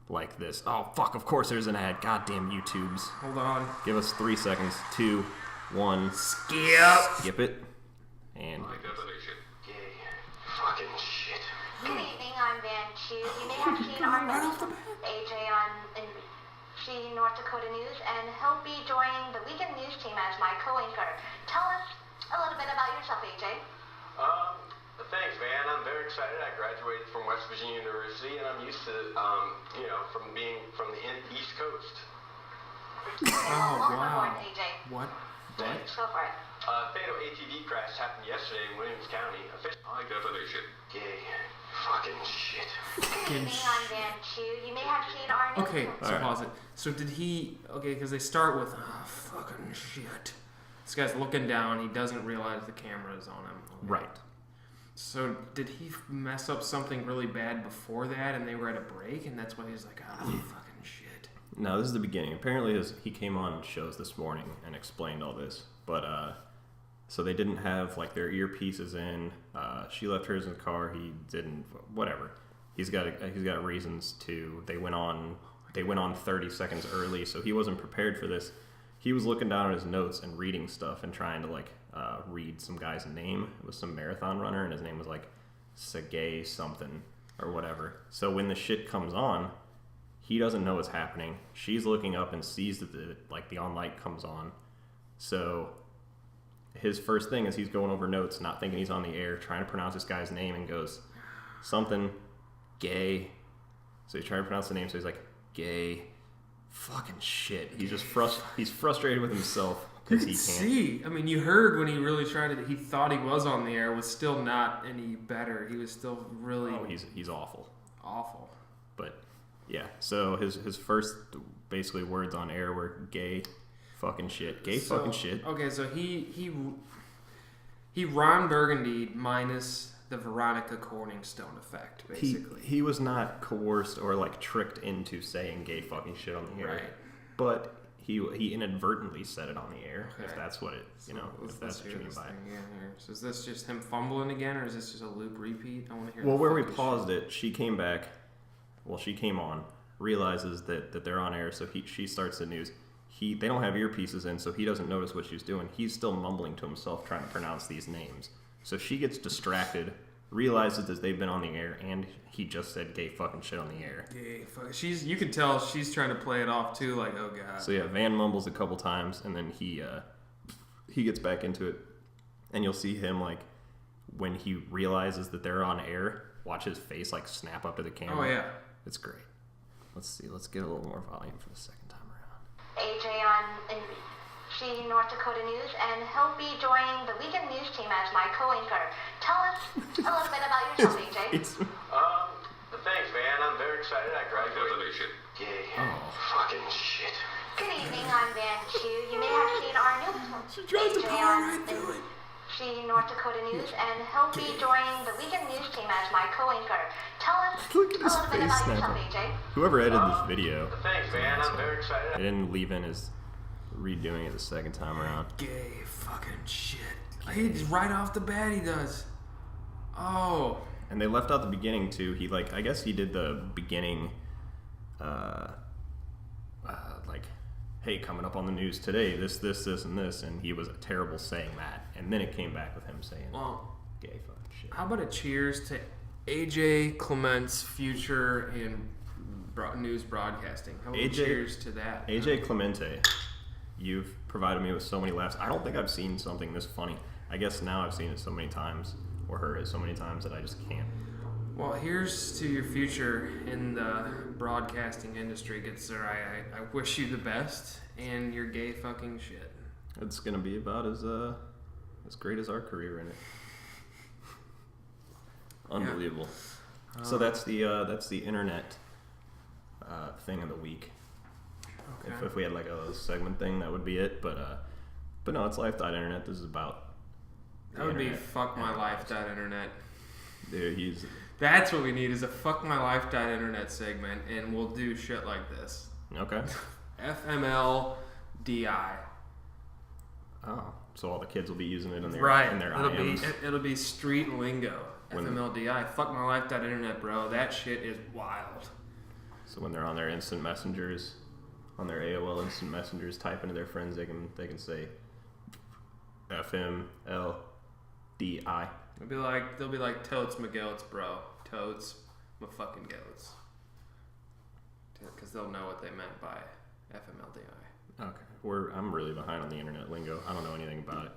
like this. Oh, fuck, of course there's an ad. Goddamn YouTubes. Hold on. Give us 3 seconds. 2, 1. Skip it. And Gay fucking shit. Good evening, I'm Van Chu. You may have seen our next AJ on NBC North Dakota News, and he'll be joining the weekend news team as my co-anchor. Tell us a little bit about yourself, AJ. Thanks, man. I'm very excited. I graduated from West Virginia University, and I'm used to, from being from the East Coast. Oh, Welcome wow. aboard, AJ. What? Thanks. Go for it. Fatal ATV crash happened yesterday in Williams County. High definition. Gay fucking shit. Good evening, I'm Van Chu. You may have seen our news. Okay, so Alright. pause it. So did he... Okay, because they start with, fucking shit. This guy's looking down. He doesn't realize the camera is on him. Okay. right. So did he mess up something really bad before that, and they were at a break, and that's why he's like, fucking shit. No, this is the beginning. Apparently, he came on shows this morning and explained all this. But so they didn't have like their earpieces in. She left hers in the car. He didn't. Whatever. He's got reasons to. They went on 30 seconds early, so he wasn't prepared for this. He was looking down at his notes and reading stuff and trying to read some guy's name. It was some marathon runner, and his name was like Sergey something or whatever. So when the shit comes on, he doesn't know what's happening. She's looking up and sees that the on light comes on. So his first thing is he's going over notes, not thinking he's on the air, trying to pronounce this guy's name, and goes something gay. So he's trying to pronounce the name, so he's like gay fucking shit. He's just he's frustrated with himself because he can't see. I mean, you heard when he really tried it. He thought he was on the air. Was still not any better. He was still really. Oh, he's awful. Awful. But yeah, so his first basically words on air were gay fucking shit. Gay fucking shit. Okay, so he He Ron Burgundy minus the Veronica Corningstone effect, basically. He was not coerced or like tricked into saying gay fucking shit on the air. Right. But he inadvertently said it on the air, Okay. if that's what it, if that's what you mean by it. Here. So is this just him fumbling again, or is this just a loop repeat? I want to hear. Well, where we paused it, she came back. Well, she came on, realizes that they're on air, so she starts the news. They don't have earpieces in, so he doesn't notice what she's doing. He's still mumbling to himself, trying to pronounce these names. So she gets distracted, realizes that they've been on the air, and he just said gay fucking shit on the air. Gay fuck. You can tell she's trying to play it off too, like, oh god. So yeah, Van mumbles a couple times, and then he gets back into it, and you'll see him like when he realizes that they're on air, watch his face like snap up to the camera. Oh yeah, it's great. Let's see. Let's get a little more volume for the second time around. AJ on NBC North Dakota News, and he'll be joining the weekend news team as my co-anchor. Tell us a little bit about yourself, AJ. Thanks, man. I'm very excited. I graduated. Gay. Oh. Fucking shit. Good evening, I'm Van Chu. You may have seen our new AJ on NBC North Dakota News, and he'll be joining the weekend news team as my co-anchor. Tell us Look at a his little bit face about snap yourself, up. AJ. Whoever edited this video, Thanks, man. I'm very excited. they didn't leave in his redoing it the second time around. gay fucking shit. He's right off the bat. He does. Oh. And they left out the beginning too. He I guess he did the beginning, like, hey, coming up on the news today, this, and this, and he was terrible saying that. And then it came back with him saying, Well, gay fucking shit. how about a cheers to AJ Clement's future in news broadcasting? How about a cheers to that? AJ Clemente, you've provided me with so many laughs. I don't think I've seen something this funny. I guess now I've seen it so many times, or heard it so many times, that I just can't. Well, here's to your future in the broadcasting industry, good sir. I wish you the best and your gay fucking shit. It's gonna be about as great as our career in it. Unbelievable. So that's the internet thing of the week. Okay. If we had like a segment thing, that would be it. But no, it's lifeDOTinternet. This is about That would be internet. fuck my life.internet. Dude, That's what we need, is a fuck my life.internet segment, and we'll do shit like this. okay. FMLDI. Oh, so all the kids will be using it in their Right. in their It'll IMs. be street lingo. When- FMLDI. Fuck my life.internet, bro. That shit is wild. So when they're on their instant messengers, on their AOL instant messengers, typing to their friends, they can say FMLDI. They'll be like totes my goats, bro. Totes my fucking goats. Because they'll know what they meant by FMLDI. Okay, I'm really behind on the internet lingo. I don't know anything about it.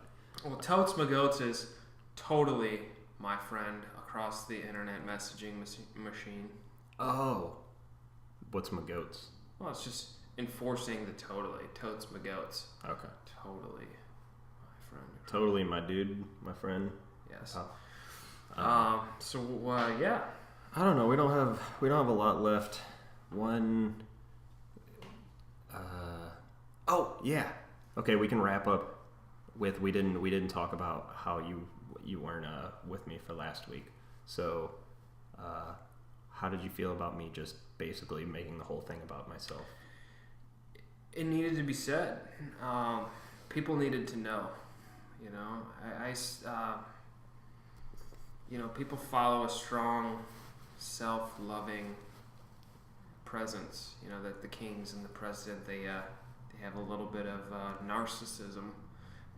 Well, totes my goats is totally my friend across the internet messaging machine. Oh, what's my goats? Well, it's just enforcing the totally. Totes my goats. Okay, Totally my friend. totally my dude, my friend. Yes. Oh. Yeah. I don't know. We don't have a lot left. Oh yeah. Okay, we can wrap up with we didn't talk about how you weren't with me for last week. So, how did you feel about me just basically making the whole thing about myself? It needed to be said. People needed to know. You know, people follow a strong, self-loving presence. You know, that the kings and the president, they have a little bit of narcissism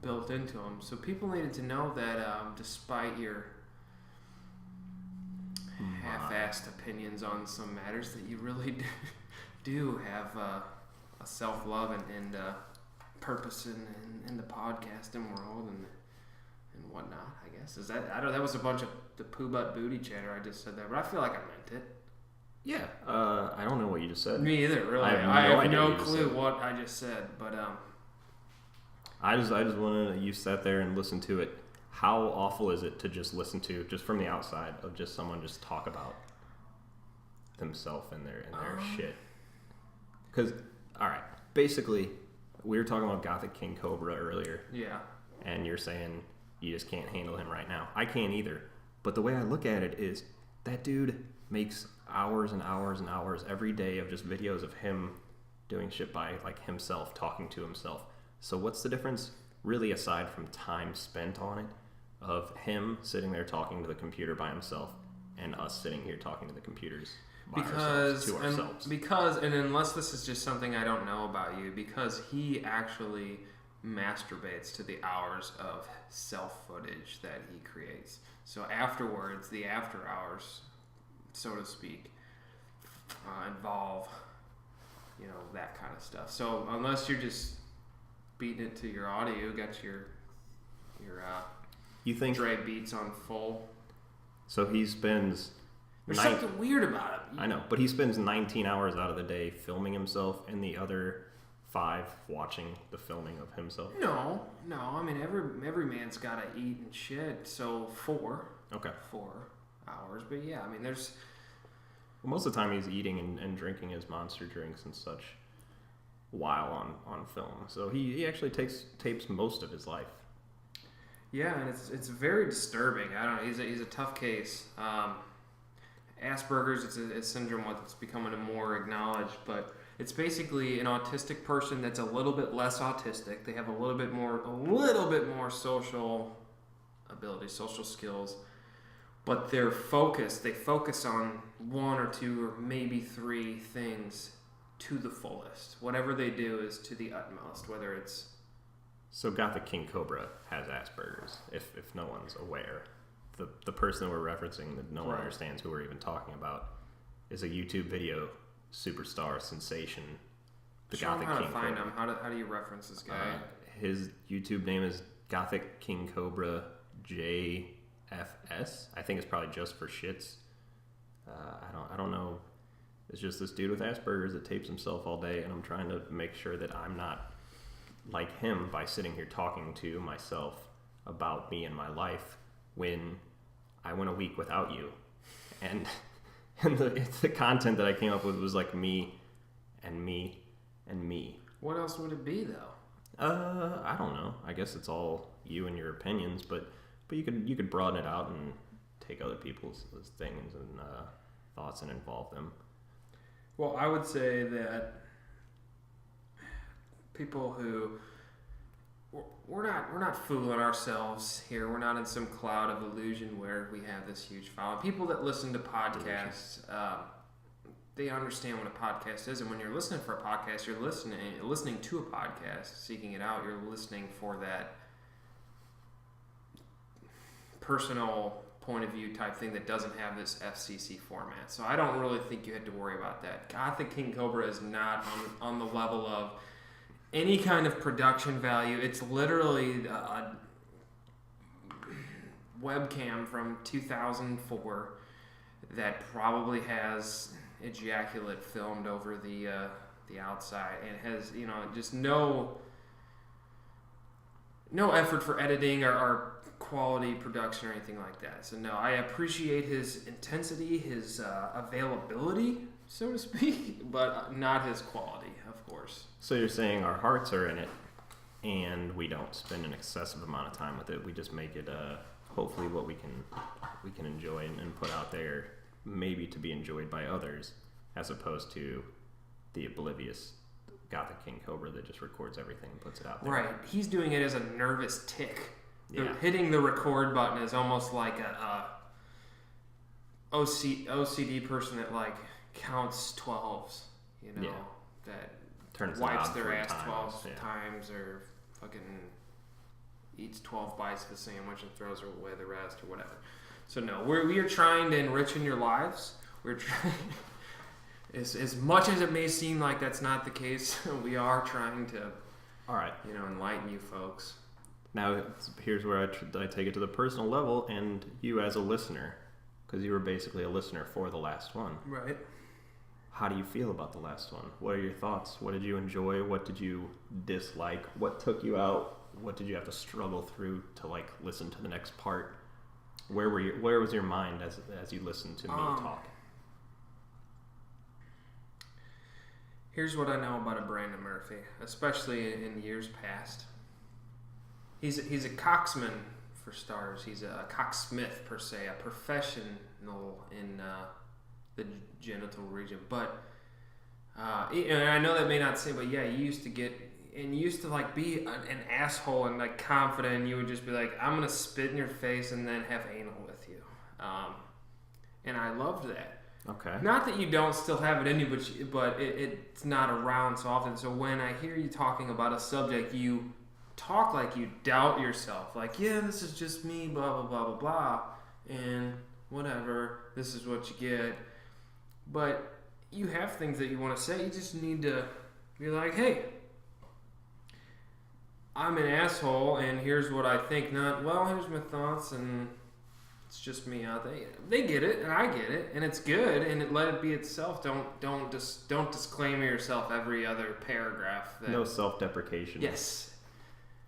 built into them. So people needed to know that despite your half-assed opinions on some matters, that you really do have a self-love and purpose in the podcasting world and whatnot. I guess that was a bunch of the poo butt booty chatter. I just said that, but I feel like I meant it. Yeah. I don't know what you just said. Me either, really. I have no idea what you clue said. what I just said, but I just wanted you sat there and listened to it. How awful is it to just listen to, just from the outside, of just someone just talk about themselves and their shit? Because, all right, basically, we were talking about Gothic King Cobra earlier, yeah. and you're saying you just can't handle him right now. I can't either. But the way I look at it is that dude makes hours and hours and hours every day of just videos of him doing shit by like himself, talking to himself. So what's the difference really aside from time spent on it of him sitting there talking to the computer by himself and us sitting here talking to the computers by ourselves, to ourselves? And unless this is just something I don't know about you, because he actually masturbates to the hours of self footage that he creates. So afterwards, the after hours, so to speak, involve, you know, that kind of stuff. So unless you're just beating it to your audio, got your you think Dre beats on full. So he spends There's something weird about him. I know, but he spends 19 hours out of the day filming himself and the other 5 watching the filming of himself. No. I mean, every man's got to eat and shit. So 4. Okay. 4 hours. But yeah, I mean, there's... Well, most of the time he's eating and drinking his monster drinks and such while on film. So he actually tapes most of his life. Yeah, and it's very disturbing. I don't know. He's a tough case. Asperger's, it's a syndrome that's becoming more acknowledged, but it's basically an autistic person that's a little bit less autistic. They have a little bit more social ability, social skills, but they focus on 1 or 2 or maybe 3 things to the fullest. Whatever they do is to the utmost, whether it's... So Gothic King Cobra has Asperger's, if no one's aware. The person that we're referencing that no one understands who we're even talking about is a YouTube video superstar sensation. The Show Gothic him how King to find Cobra. him. How do you reference this guy? His YouTube name is Gothic King Cobra JFS. I think it's probably just for shits. I don't know. It's just this dude with Asperger's that tapes himself all day, and I'm trying to make sure that I'm not like him by sitting here talking to myself about me and my life when I went a week without you. And the content that I came up with was like me and me and me. What else would it be, though? I don't know. I guess it's all you and your opinions, but you could broaden it out and take other people's things and thoughts and involve them. Well, I would say that people who we're not fooling ourselves here. We're not in some cloud of illusion where we have this huge following. People that listen to podcasts, they understand what a podcast is, and when you're listening for a podcast, you're listening to a podcast, seeking it out. You're listening for that personal point of view type thing that doesn't have this FCC format. So I don't really think you had to worry about that. Gothic King Cobra is not on the level of any kind of production value. It's literally a webcam from 2004 that probably has ejaculate filmed over the outside and has, you know, just no effort for editing or quality production or anything like that. So no, I appreciate his intensity, his availability, so to speak, but not his quality, of course. So you're saying our hearts are in it, and we don't spend an excessive amount of time with it. We just make it hopefully what we can enjoy and put out there, maybe to be enjoyed by others, as opposed to the oblivious Gothic King Cobra that just records everything and puts it out there. Right. He's doing it as a nervous tick. Yeah. Hitting the record button is almost like a OCD person that like counts 12s, you know, that turns wipes their ass 12 yeah. times or fucking eats 12 bites of the sandwich and throws away the rest or whatever. So no, we are trying to enrich in your lives. We're trying, as much as it may seem like that's not the case, we are trying to, all right, you know, enlighten you folks. Now here's where I take it to the personal level, and you as a listener, because you were basically a listener for the last one. Right. How do you feel about the last one? What are your thoughts? What did you enjoy? What did you dislike? What took you out? What did you have to struggle through to like listen to the next part? Where was your mind as you listened to me talk? Here's what I know about a Brandon Murphy, especially in years past. He's a coxman for starters. He's a cocksmith, per se, a professional in the genital region. But, and I know that may not seem, but yeah, you used to like be an asshole and like confident, and you would just be like, I'm going to spit in your face and then have anal with you. And I loved that. Okay. Not that you don't still have it in you, but it's not around so often. So when I hear you talking about a subject, you talk like you doubt yourself. Like, yeah, this is just me, blah, blah, blah, blah, blah. And whatever, this is what you get. But you have things that you want to say. You just need to be like, hey, I'm an asshole, and here's what I think. Not, well, here's my thoughts, and it's just me out there. They get it, and I get it, and it's good, and let it be itself. Don't disclaimer yourself every other paragraph. No self-deprecation. Yes.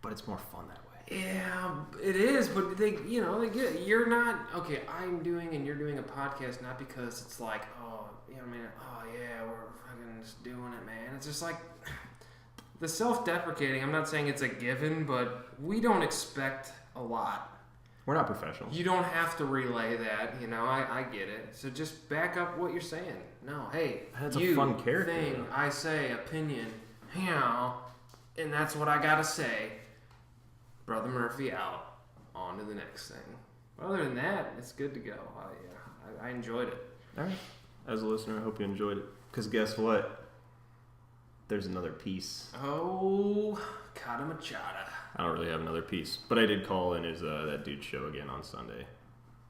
But it's more fun that way. Yeah, it is, but they get it. You're not, okay, I'm doing and you're doing a podcast not because it's like, oh, yeah, we're fucking just doing it, man. It's just like, the self-deprecating, I'm not saying it's a given, but we don't expect a lot. We're not professionals. You don't have to relay that, I get it. So just back up what you're saying. No, hey, that's a fun character. Thing, I say, opinion, and that's what I gotta say. Brother Murphy out. On to the next thing. Other than that, it's good to go. I enjoyed it. All right. As a listener, I hope you enjoyed it. Because guess what? There's another piece. Oh, Kata Machada. I don't really have another piece. But I did call in his that dude's show again on Sunday.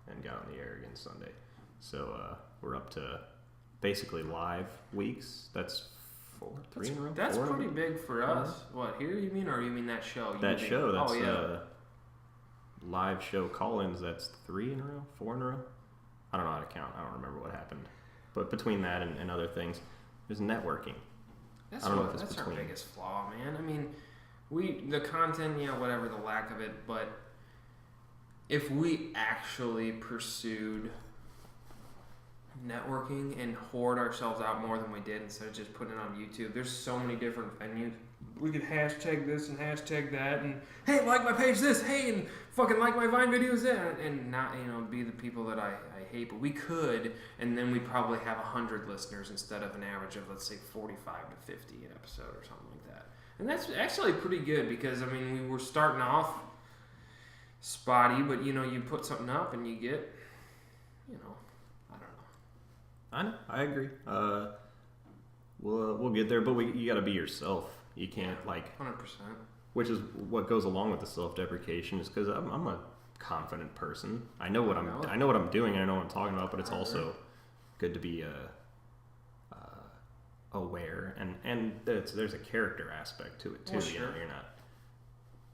And got on the air again Sunday. So we're up to basically live weeks. That's three in a row. That's pretty big for us. What, here you mean, or you mean that show? That's live show call-ins. That's 3 in a row, 4 in a row. I don't know how to count. I don't remember what happened. But between that and other things, there's networking. That's our biggest flaw, man. I mean, the content, whatever the lack of it, but if we actually pursued networking and hoard ourselves out more than we did instead of just putting it on YouTube, there's so many different venues. We could hashtag this and hashtag that, and hey, like my page this, hey, and fucking like my Vine videos that, and not be the people that I hate, but we could, and then we'd probably have 100 listeners instead of an average of, let's say, 45 to 50 an episode or something like that. And that's actually pretty good because, we were starting off spotty, but you put something up and you get, I don't know. I agree. We'll get there, but you got to be yourself. You can't 100%. Which is what goes along with the self-deprecation, is because I'm a confident person. I know what I know what I'm doing. And I know what I'm talking about, but it's also good to be aware and there's a character aspect to it too. Sure. You're not.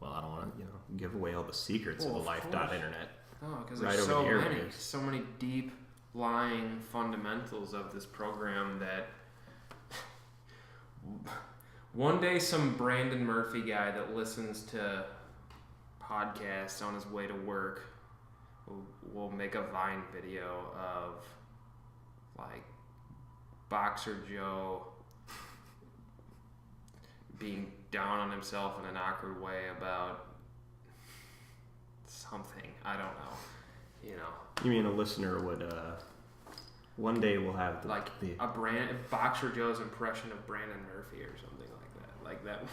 Well, I don't want to give away all the secrets of the lifeDOTinternet. Oh, because there's so many deep lying fundamentals of this program that one day some Brandon Murphy guy that listens to podcasts on his way to work will make a Vine video of like Boxer Joe being down on himself in an awkward way about something. I don't know. You mean a listener would one day we'll have a Boxer Joe's impression of Brandon Murphy or something like that.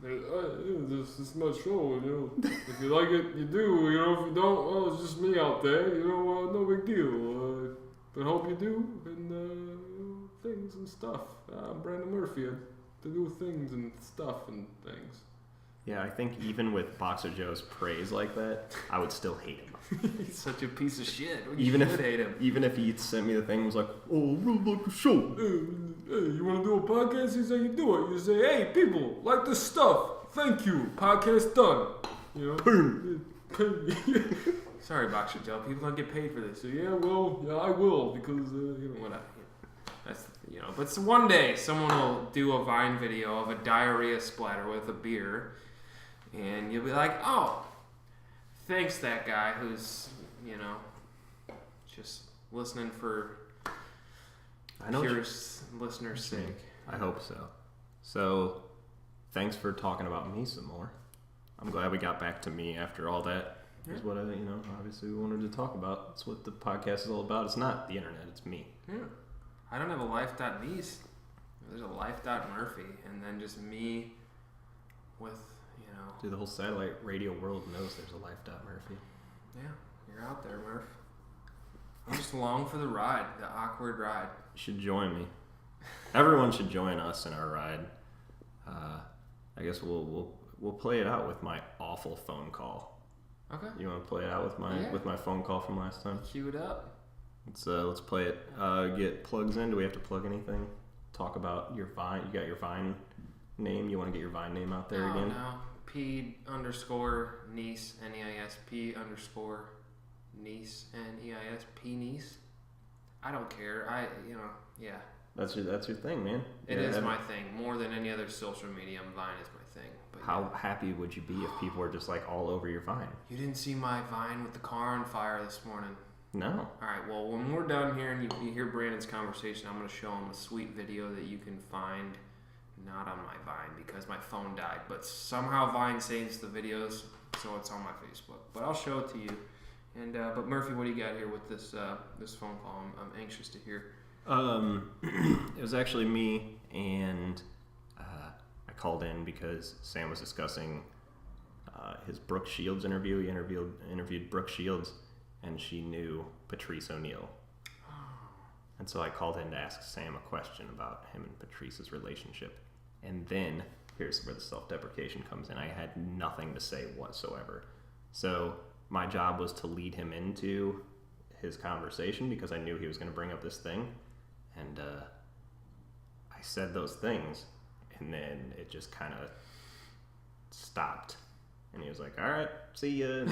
This is my show, if you like it, you do, if you don't, well, it's just me out there, no big deal, but hope you do, and things and stuff. I'm Brandon Murphy, to do things and stuff and things. Yeah, I think even with Boxer Joe's praise like that, I would still hate him. He's such a piece of shit. Even if he sent me the thing and was like, oh, I really like the show. Hey, you want to do a podcast? Here's how you do it. You say, hey, people, like this stuff. Thank you. Podcast done. Sorry, Boxer Joe. People don't get paid for this. So, I will because, whatever. That's, but so one day someone will do a Vine video of a diarrhea splatter with a beer, and you'll be like, oh, thanks that guy who's, just listening for curious listeners' sake. I hope so. So, thanks for talking about me some more. I'm glad we got back to me after all that. is what obviously we wanted to talk about. That's what the podcast is all about. It's not the internet, it's me. Yeah. I don't have a life.niece. There's a life.murphy, and then just me with, Dude, the whole satellite radio world knows there's a life.murphy. Yeah, you're out there, Murph. I'm just along for the ride, the awkward ride. You should join me. Everyone should join us in our ride. I guess we'll play it out with my awful phone call. Okay. You want to play it out with my phone call from last time? Cue it up. Let's play it. Get plugs in. Do we have to plug anything? Talk about your Vine. You got your Vine name. You want to get your Vine name out there again? No. P_niece, NEISP _niece, NEISP niece. I don't care. Yeah. That's your thing, man. It is my thing. More than any other social media, Vine is my thing. But how happy would you be if people were just like all over your Vine? You didn't see my Vine with the car on fire this morning. No. All right. Well, when we're done here and you hear Brandon's conversation, I'm going to show him a sweet video that you can find not on my Vine because my phone died. But somehow Vine saves the videos, so it's on my Facebook. But I'll show it to you. And but Murphy, what do you got here with this phone call? I'm anxious to hear. It was actually me, and I called in because Sam was discussing his Brooke Shields interview. He interviewed Brooke Shields, and she knew Patrice O'Neal. And so I called in to ask Sam a question about him and Patrice's relationship. And then, here's where the self-deprecation comes in. I had nothing to say whatsoever. So my job was to lead him into his conversation because I knew he was going to bring up this thing. And I said those things, and then it just kind of stopped. And he was like, "All right, see ya."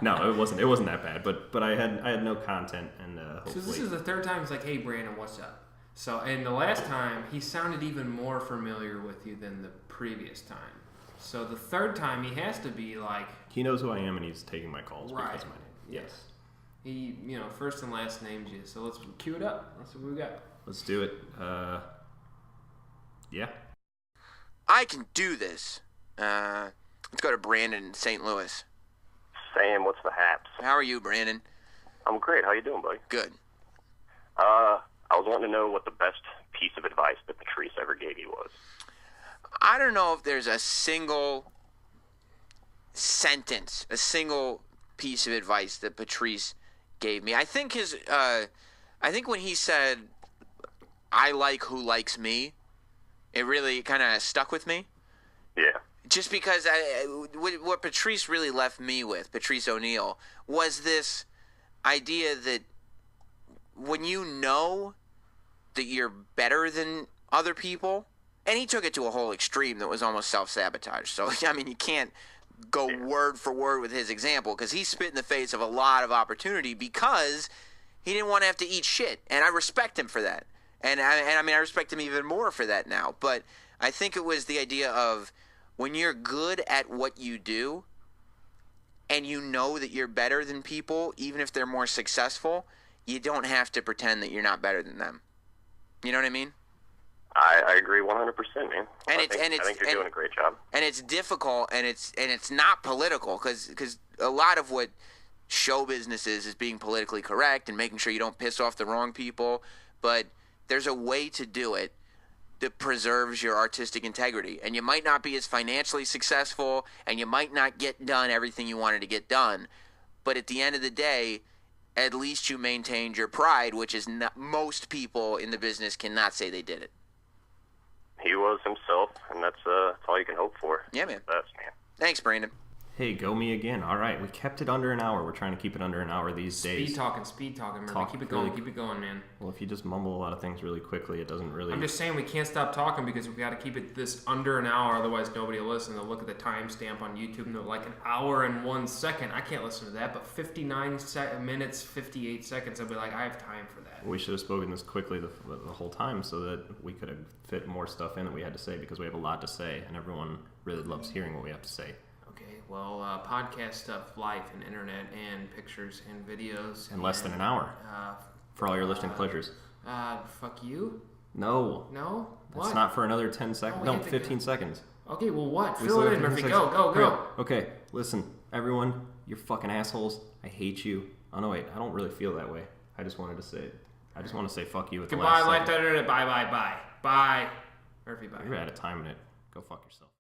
No, it wasn't that bad, but I had no content, and hopefully. So this is the third time he's like, "Hey, Brandon, what's up?" So, and the last time he sounded even more familiar with you than the previous time. So the third time he has to be like, he knows who I am, and he's taking my calls right. because of my name. Yes. He, first and last named you. So let's cue it up. That's what we got. Let's do it. Yeah. I can do this. Let's go to Brandon in St. Louis. Sam, what's the haps? How are you, Brandon? I'm great. How you doing, buddy? Good. I was wanting to know what the best piece of advice that Patrice ever gave you was. I don't know if there's a single sentence, a single piece of advice that Patrice gave me. I think when he said, "I like who likes me," it really kind of stuck with me. Yeah. Just because what Patrice really left me with, Patrice O'Neal, was this idea that when you know that you're better than other people, and he took it to a whole extreme that was almost self-sabotage. So, I mean, you can't go word for word with his example because he spit in the face of a lot of opportunity because he didn't want to have to eat shit. And I respect him for that. And I mean, I respect him even more for that now. But I think it was the idea of when you're good at what you do and you know that you're better than people, even if they're more successful, you don't have to pretend that you're not better than them. You know what I mean? I agree 100%, man. I think you're doing a great job. And it's difficult, and it's not political, because a lot of what show business is being politically correct and making sure you don't piss off the wrong people. But there's a way to do it that preserves your artistic integrity. And you might not be as financially successful, and you might not get done everything you wanted to get done. But at the end of the day, at least you maintained your pride, which is not, most people in the business cannot say they did it. He was himself, and that's all you can hope for. Yeah, man. That's man. Thanks, Brandon. Hey, go me again. All right, we kept it under an hour. We're trying to keep it under an hour these days. Speed talking, Murphy. Keep it going, man. Well, if you just mumble a lot of things really quickly, it doesn't really... I'm just saying we can't stop talking because we got to keep it this under an hour, otherwise nobody will listen. They'll look at the timestamp on YouTube and they're like an hour and 1 second. I can't listen to that, but 59 minutes, 58 seconds, I'll be like, I have time for that. We should have spoken this quickly the whole time so that we could have fit more stuff in that we had to say because we have a lot to say and everyone really loves hearing what we have to say. Okay, well, podcast stuff, life and internet and pictures and videos. In less than an hour. For all your listening pleasures. Fuck you? No. No? What? It's not for another 10 seconds. Oh, no, 15 seconds. Okay, well, what? We Fill still it have in, 10 Murphy. seconds. Go. Okay, listen, everyone, you're fucking assholes. I hate you. Oh, no, wait, I don't really feel that way. I just want to say fuck you at the Goodbye, last second. lifeDOTinternet. Bye. Bye. Murphy, bye. You're out of time in it. Go fuck yourself.